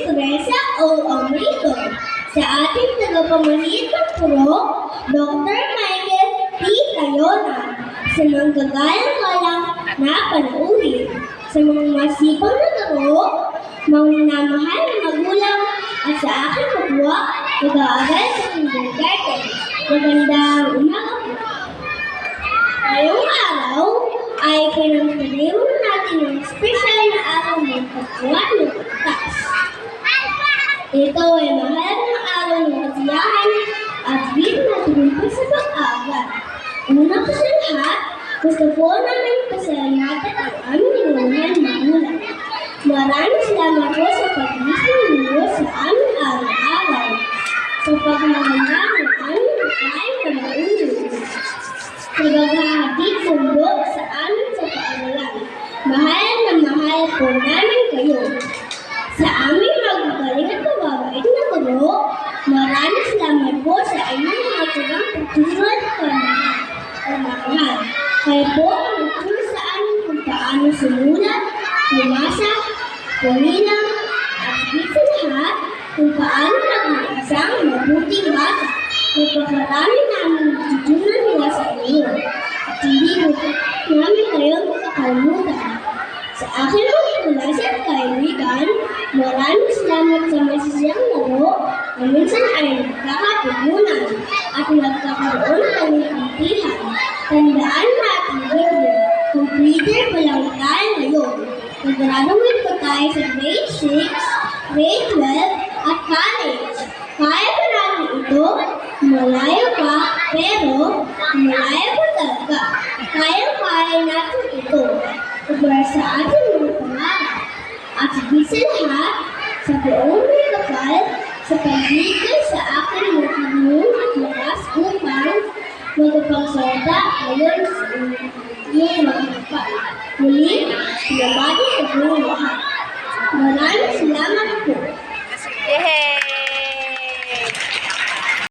Teresa O. Amrito. Sa ating tagapamalit ng puro, Dr. Michael P. Tayona. Sa manggagalang-galang na panauhin. Sa mga masipang na guro, mga minamahal na magulang, at sa aking kapwa, nag-aaral sa kindergarten. Magandang umaga po. Ngayong araw ay pinagpaliwan natin ng special na araw ng pagkuha ng pagtas. Ito ay mahalagang araw ng kasiyahan at biro na tumumpay sa pag-aaral. Una po sa lahat, gusto po namin pasalamatan ang aming inuunan magulang. Maraming salamat po sa pag-isip ninyo sa aming araw-araw, sa pagmamahal ng aming pagkain na maulit, sa paghahatid sundo sa amin sa paaralan. Mahal na mahal po namin kayo. Sa aming magagaling at mababait na guro, maraming salamat po sa inyong mga tigang pagturo at pagmamahal. Kayo po ang nagturo sa amin kung paano sumulat, lumasa, pumilang, at higit sa lahat kung paano naging isang mabuting bata. Napakarami namin natutunan mula sa inyo at hindi mo namin kayo makakalimutan. Sa aking mga klase at kaibigan, maraming salamat sa masasayang laro na minsan ay nagkakatugunan at nagkakaroon ng kampihan. Tandaan natin dito, computer pa lang tayo ngayon. Nag-graduate pa tayo sa grade 6, grade 12 at college. Kaya pa natin ito, malayo pa, pero malayo pa talaga. Kaya natin ito. Para sa ating mga pangarap. At higit sa lahat, sa buong may kapal, sa pagbigay sa aking mga kanong at lakas upang magpagsalita ngayon sa inyong mga kapal. Muli, sinabati sa buong lahat. Maraming salamat po.